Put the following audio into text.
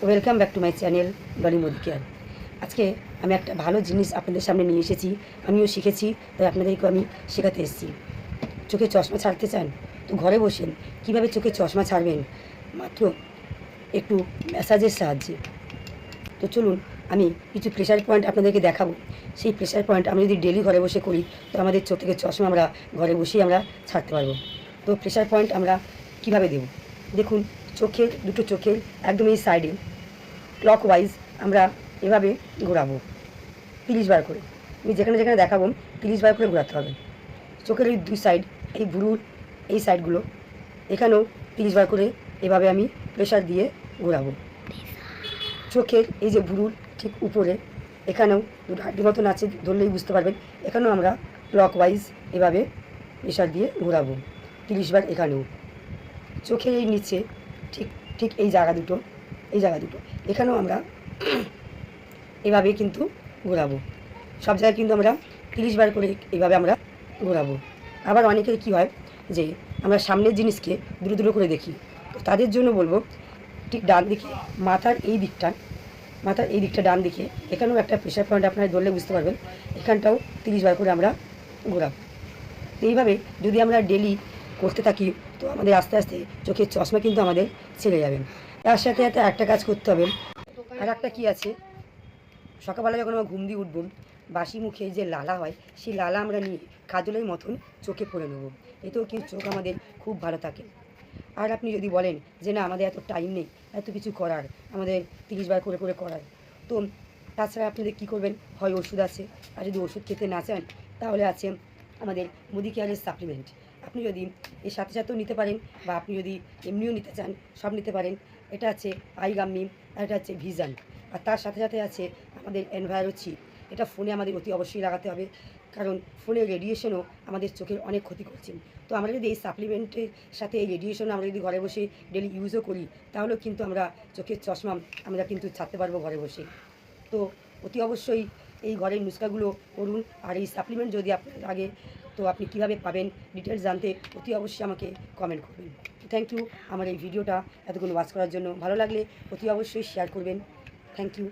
Welcome back to my channel Dolly Modi care. আজকে আমি একটা ভালো জিনিস আপনাদের সামনে নিয়ে এসেছি। আমিও শিখেছি, তাই আপনাদেরকেও আমি শেখাতে এসেছি। চোখে চশমা ছাড়তে চান তো ঘরে বসেন কীভাবে চোখে চশমা ছাড়বেন, মাত্র একটু ম্যাসাজের সাহায্যে। তো চলুন আমি কিছু প্রেশার পয়েন্ট আপনাদেরকে দেখাবো। সেই প্রেশার পয়েন্ট আমরা যদি ডেলি ঘরে বসে করি তো আমাদের চোখ থেকে চশমা আমরা ঘরে বসেই আমরা ছাড়তে পারবো। তো প্রেশার পয়েন্ট আমরা কীভাবে দেব দেখুন। দুটো চোখের একদম এই সাইডে ক্লকওয়াইজ আমরা এভাবে ঘোরাবো 30 বার করে। আমি যেখানে যেখানে দেখাবো 30 বার করে ঘোরাতে হবে। চোখের এই দুই সাইড, এই ভুরুর এই সাইডগুলো এখানেও 30 বার করে এভাবে আমি প্রেশার দিয়ে ঘোরাবো। চোখের এই যে ভুরুর ঠিক উপরে এখানেও দুটো হাড্ডি মতন আছে, ধরলেই বুঝতে পারবেন। এখানেও আমরা ক্লকওয়াইজ এভাবে প্রেশার দিয়ে ঘোরাবো 30 বার। এখানেও চোখের এই নিচে ঠিক ঠিক এই জায়গা দুটো এখানেও আমরা এভাবে কিন্তু ঘোরাবো। সব জায়গায় কিন্তু আমরা 30 বার করে এইভাবে আমরা ঘোরাবো। আবার অনেকের কী হয় যে আমরা সামনের জিনিসকে দূরে দূরে করে দেখি, তো তাদের জন্য বলবো ঠিক ডান দিকে মাথার এই দিকটা ডান দিকে এখানেও একটা প্রেশার পয়েন্ট আপনারা ধরলে বুঝতে পারবেন। এখানটাও 30 বার করে আমরা ঘোরাবো। এইভাবে যদি আমরা ডেলি করতে থাকি তো আমাদের আস্তে আস্তে চোখের চশমা কিন্তু আমাদের ছেড়ে যাবে। তার সাথে সাথে একটা কাজ করতে হবে। আর একটা কী আছে, সকালবেলা যখন আমরা ঘুম দিয়ে উঠব, বাসি মুখে যে লালা হয় সেই লালা আমরা নিয়ে কাজলের মতন চোখে পরে নেব। এতেও কিন্তু চোখ আমাদের খুব ভালো থাকে। আর আপনি যদি বলেন যে না আমাদের এত টাইম নেই, এত কিছু করার, আমাদের 30 বার করে করে করার, তো তাছাড়া আপনাদের কী করবেন, হয় ওষুধ আছে। আর যদি ওষুধ খেতে না চান তাহলে আছে আমাদের মোদি কেয়ারের সাপ্লিমেন্ট। আপনি যদি এর সাথে সাথেও নিতে পারেন বা আপনি যদি এমনিও নিতে চান সব নিতে পারেন। এটা আছে আইগাম্মি, আর এটা আছে ভিশন, আর তার সাথে সাথে আছে আমাদের এনভায়রো চিপ। এটা ফোনে আমাদের অতি অবশ্যই লাগাতে হবে, কারণ ফোনের রেডিয়েশনও আমাদের চোখের অনেক ক্ষতি করছে। তো আমরা যদি এই সাপ্লিমেন্টের সাথে এই রেডিয়েশন আমরা যদি ঘরে বসে ডেলি ইউজও করি তাহলেও কিন্তু আমরা চোখের চশমা আমরা কিন্তু ছাড়তে পারবো ঘরে বসে। তো অতি অবশ্যই এই ঘরের নুস্কাগুলো করুন। আর এই সাপ্লিমেন্ট যদি আপনার লাগে তো আপনি কীভাবে পাবেন ডিটেলস জানতে অতি অবশ্যই আমাকে কমেন্ট করবেন। থ্যাংক ইউ আমার এই ভিডিওটা এতক্ষণ ওয়াচ করার জন্য। ভালো লাগলে অতি অবশ্যই শেয়ার করবেন। Thank you.